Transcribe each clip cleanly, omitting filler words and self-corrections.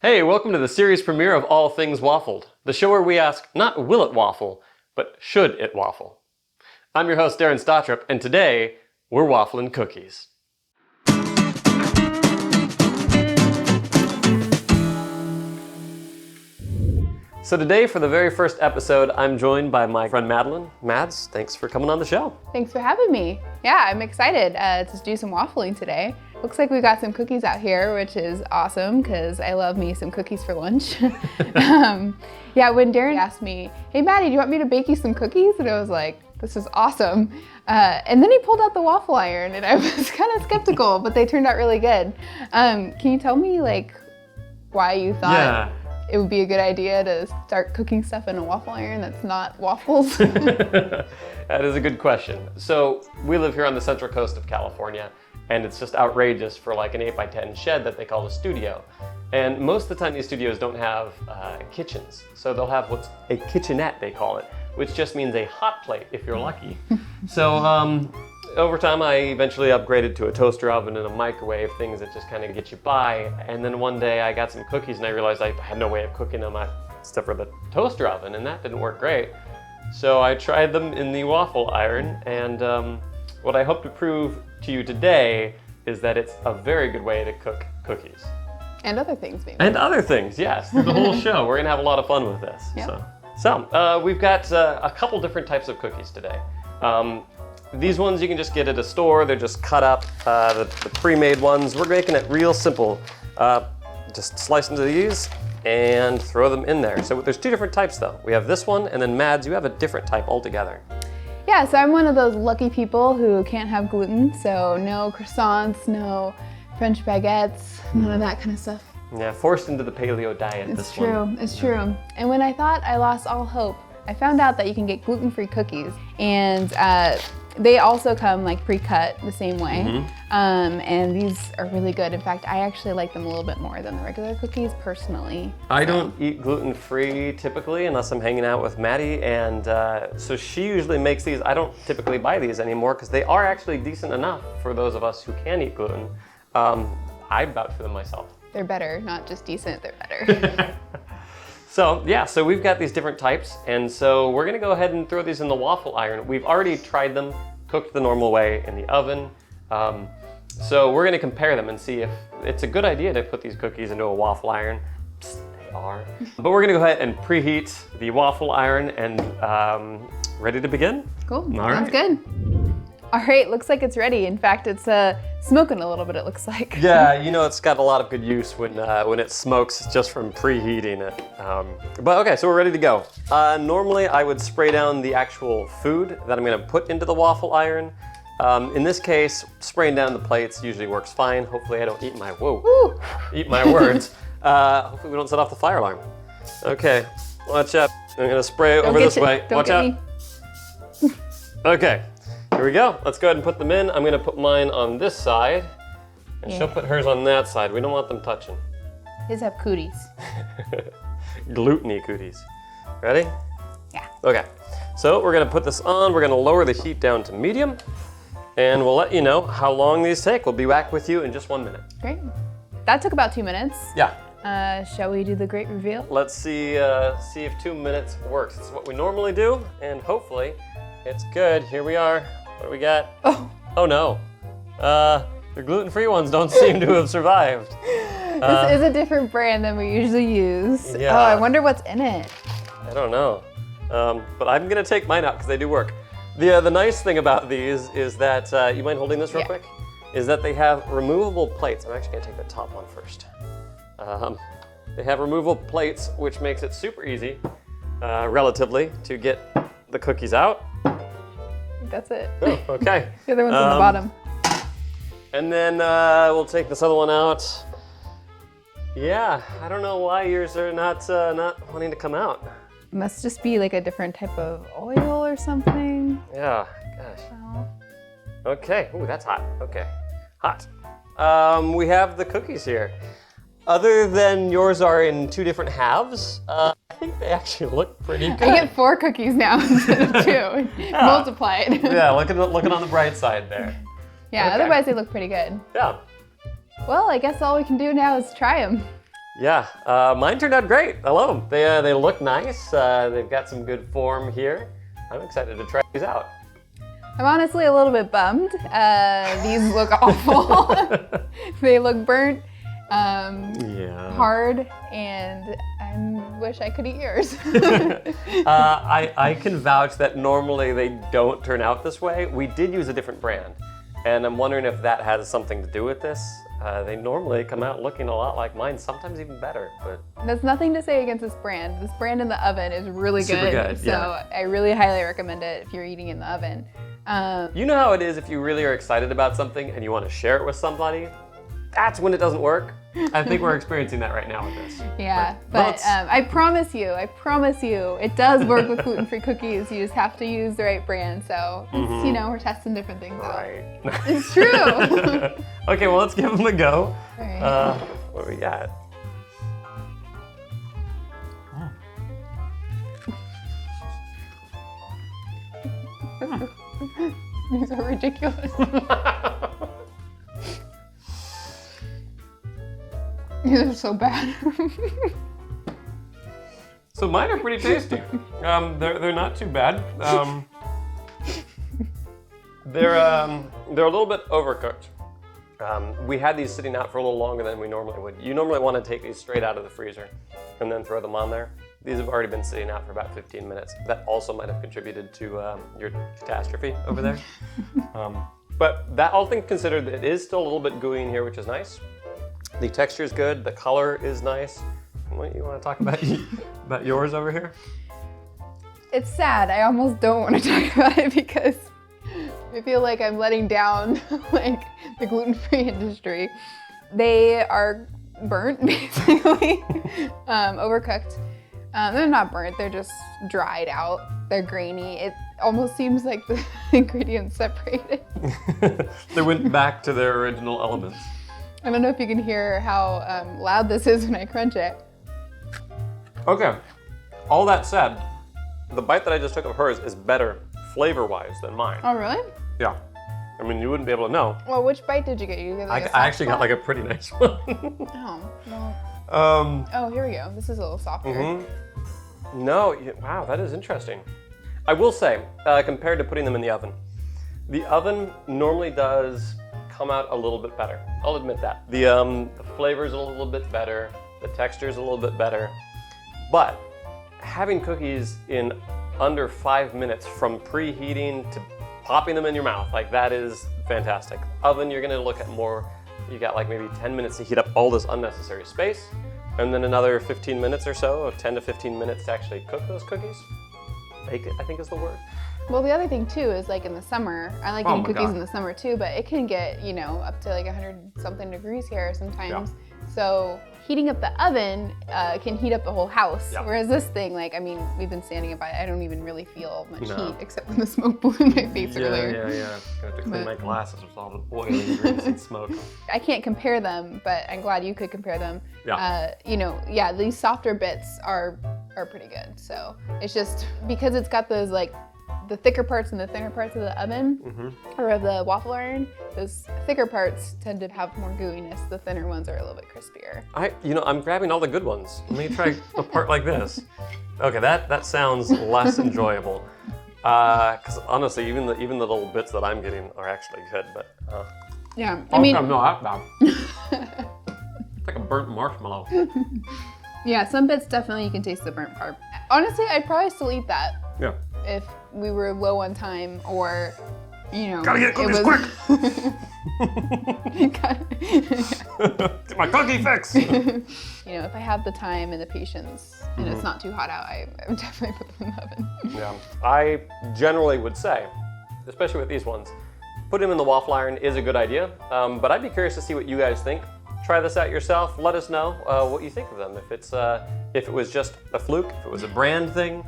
Hey, welcome to the series premiere of All Things Waffled, the show where we ask not will it waffle, but should it waffle. I'm your host Darren Stotrup, and today we're waffling cookies. So today, for the very first episode, I'm joined by my friend Madeline. Mads, thanks for coming on the show. Thanks for having me. Yeah, I'm excited to do some waffling today. Looks like we got some cookies out here, which is awesome because I love me some cookies for lunch. Yeah, when Darren asked me, hey Maddie, do you want me to bake you some cookies? And I was like, this is awesome. And then he pulled out the waffle iron and I was kind of skeptical, but they turned out really good. Can you tell me why you thought it would be a good idea to start cooking stuff in a waffle iron that's not waffles? That is a good question. So we live here on the central coast of California, and it's just outrageous for like an 8x10 shed that they call a studio. And most of the time these studios don't have kitchens. So they'll have what's a kitchenette, they call it, which just means a hot plate if you're lucky. So over time I eventually upgraded to a toaster oven and a microwave, things that just kind of get you by. And then one day I got some cookies and I realized I had no way of cooking them except for the toaster oven, and that didn't work great. So I tried them in the waffle iron, and what I hope to prove to you today is that it's a very good way to cook cookies. And other things, maybe. And other things, yes. Through the whole show. We're gonna have a lot of fun with this. Yep. So we've got a couple different types of cookies today. These ones you can just get at a store. They're just cut up, the pre-made ones. We're making it real simple. Just slice into these and throw them in there. So there's two different types though. We have this one, and then Mads, you have a different type altogether. Yeah, so I'm one of those lucky people who can't have gluten, so no croissants, no French baguettes, none of that kind of stuff. Yeah, forced into the paleo diet. It's true. And when I thought I lost all hope, I found out that you can get gluten-free cookies, and they also come pre-cut the same way. Mm-hmm. And these are really good. In fact, I actually like them a little bit more than the regular cookies personally. I don't eat gluten-free typically unless I'm hanging out with Maddie, and so she usually makes these. I don't typically buy these anymore because they are actually decent enough for those of us who can eat gluten. I vouch for them myself. They're better, not just decent, they're better. So we've got these different types, and so we're gonna go ahead and throw these in the waffle iron. We've already tried them, cooked the normal way in the oven. So we're gonna compare them and see if it's a good idea to put these cookies into a waffle iron. Psst, they are. But we're gonna go ahead and preheat the waffle iron and ready to begin? Cool, All sounds right. good. All right, looks like it's ready. In fact, it's smoking a little bit, it looks like. Yeah, it's got a lot of good use when it smokes just from preheating it. But okay, so we're ready to go. Normally I would spray down the actual food that I'm gonna put into the waffle iron. In this case, spraying down the plates usually works fine. Hopefully I don't eat my words. Hopefully we don't set off the fire alarm. Okay, watch out. I'm gonna spray over this way. Watch out. Okay. Here we go. Let's go ahead and put them in. I'm gonna put mine on this side, and she'll put hers on that side. We don't want them touching. His have cooties. Gluten-y cooties. Ready? Yeah. Okay. So we're gonna put this on. We're gonna lower the heat down to medium, and we'll let you know how long these take. We'll be back with you in just 1 minute. Great. That took about 2 minutes. Yeah. Shall we do the great reveal? Let's see if 2 minutes works. It's what we normally do, and hopefully it's good. Here we are. What do we got? Oh no. The gluten-free ones don't seem to have survived. This is a different brand than we usually use. Yeah. Oh, I wonder what's in it. I don't know. But I'm gonna take mine out because they do work. The nice thing about these is that, you mind holding this real quick? Is that they have removable plates. I'm actually gonna take the top one first. They have removable plates, which makes it super easy, relatively, to get the cookies out. That's it. Oh, okay. The other one's on the bottom. And then we'll take this other one out. Yeah, I don't know why yours are not wanting to come out. Must just be a different type of oil or something. Yeah, gosh. Oh. Okay, ooh, that's hot. Okay, hot. We have the cookies here. Other than yours are in 2 different halves, I think they actually look pretty good. I get 4 cookies now instead of 2. Yeah. Multiplied. Yeah, looking on the bright side there. Yeah, Okay. otherwise they look pretty good. Yeah. Well, I guess all we can do now is try them. Yeah, mine turned out great. I love them. They look nice. They've got some good form here. I'm excited to try these out. I'm honestly a little bit bummed. These look awful. They look burnt, hard, and I wish I could eat yours. I can vouch that normally they don't turn out this way. We did use a different brand, and I'm wondering if that has something to do with this. They normally come out looking a lot like mine, sometimes even better. But that's nothing to say against this brand. This brand in the oven is really good. Super good, so yeah. I really highly recommend it if you're eating in the oven. You know how it is if you really are excited about something and you want to share it with somebody? That's when it doesn't work. I think we're experiencing that right now with this. Yeah, but I promise you, it does work with gluten-free cookies. You just have to use the right brand. So, it's, you know, we're testing different things out. Right. It's true. Okay, well, let's give them a go. All right. What do we got? These are ridiculous. These are so bad. So mine are pretty tasty. They're not too bad. They're a little bit overcooked. We had these sitting out for a little longer than we normally would. You normally want to take these straight out of the freezer and then throw them on there. These have already been sitting out for about 15 minutes. That also might have contributed to your catastrophe over there. But that all things considered, it is still a little bit gooey in here, which is nice. The texture is good. The color is nice. What you want to talk about yours over here? It's sad. I almost don't want to talk about it because I feel like I'm letting down like the gluten-free industry. They are burnt, basically, overcooked. They're not burnt, they're just dried out. They're grainy. It almost seems like the ingredients separated. They went back to their original elements. I don't know if you can hear how loud this is when I crunch it. Okay, all that said, the bite that I just took of hers is better flavor-wise than mine. Oh, really? Yeah. I mean, you wouldn't be able to know. Well, which bite did you get? You get like I actually got like a pretty nice one. Oh, well. Oh, here we go. This is a little softer. Mm-hmm. No, wow, that is interesting. I will say, compared to putting them in the oven normally does come out a little bit better. I'll admit that. The flavor's a little bit better, the texture's a little bit better, but having cookies in under 5 minutes from preheating to popping them in your mouth, like that is fantastic. Oven, you're gonna look at more, you got like maybe 10 minutes to heat up all this unnecessary space, and then another 15 minutes or so, 10 to 15 minutes to actually cook those cookies. Bake it, I think is the word. Well, the other thing too is like in the summer, I like eating cookies in the summer too, but it can get, you know, up to like 100-something degrees here sometimes. Yeah. So heating up the oven can heat up the whole house. Yeah. Whereas this thing, like, I mean, we've been standing by it, I don't even really feel much heat except when the smoke blew in my face earlier. Yeah. I have to clean my glasses with all the oily grease and smoke. I can't compare them, but I'm glad you could compare them. Yeah. You know, yeah, these softer bits are pretty good. So it's just because it's got those like the thicker parts and the thinner parts of the oven or of the waffle iron, those thicker parts tend to have more gooiness. The thinner ones are a little bit crispier. I'm grabbing all the good ones. Let me try a part like this. Okay, that sounds less enjoyable. Because honestly, even the little bits that I'm getting are actually good. But yeah, I mean, no, that's bad. It's like a burnt marshmallow. Yeah, some bits definitely you can taste the burnt part. Honestly, I'd probably still eat that. Yeah. If we were low on time or, you know. Gotta get cookies quick! Get my cookie fix! You know, if I have the time and the patience and it's not too hot out, I would definitely put them in the oven. Yeah, I generally would say, especially with these ones, put them in the waffle iron is a good idea, but I'd be curious to see what you guys think. Try this out yourself. Let us know what you think of them. If it was just a fluke, if it was a brand thing.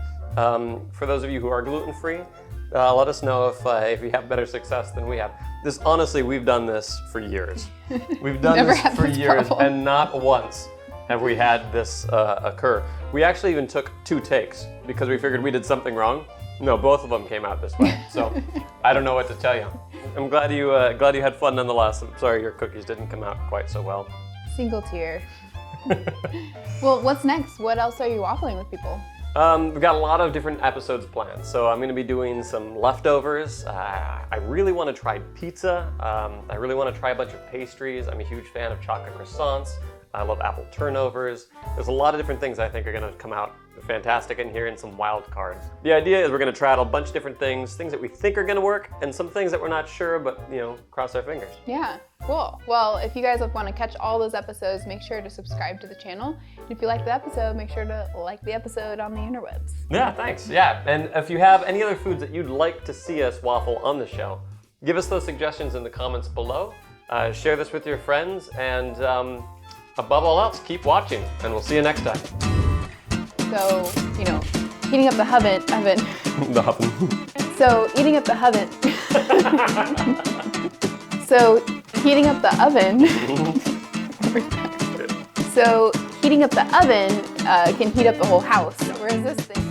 For those of you who are gluten-free, let us know if you have better success than we have. Honestly, we've done this for years. We've done this for years, and not once have we had this occur. We actually even took 2 takes because we figured we did something wrong. No, both of them came out this way. So I don't know what to tell you. I'm glad you had fun nonetheless. I'm sorry your cookies didn't come out quite so well. Single tear. Well, what's next? What else are you waffling with people? We've got a lot of different episodes planned. So I'm going to be doing some leftovers. I really want to try pizza. I really want to try a bunch of pastries. I'm a huge fan of chocolate croissants. I love apple turnovers. There's a lot of different things I think are going to come out fantastic in here, and some wild cards. The idea is we're going to try out a bunch of different things that we think are going to work, and some things that we're not sure, but cross our fingers. Yeah, cool. Well, if you guys want to catch all those episodes, make sure to subscribe to the channel. And if you like the episode, make sure to like the episode on the interwebs. Yeah, thanks. Yeah, and if you have any other foods that you'd like to see us waffle on the show, give us those suggestions in the comments below. Share this with your friends, and above all else, keep watching, and we'll see you next time. So, heating up the oven. The oven. So, heating up the oven. So, heating up the oven. So, heating up the oven can heat up the whole house. Whereas this thing...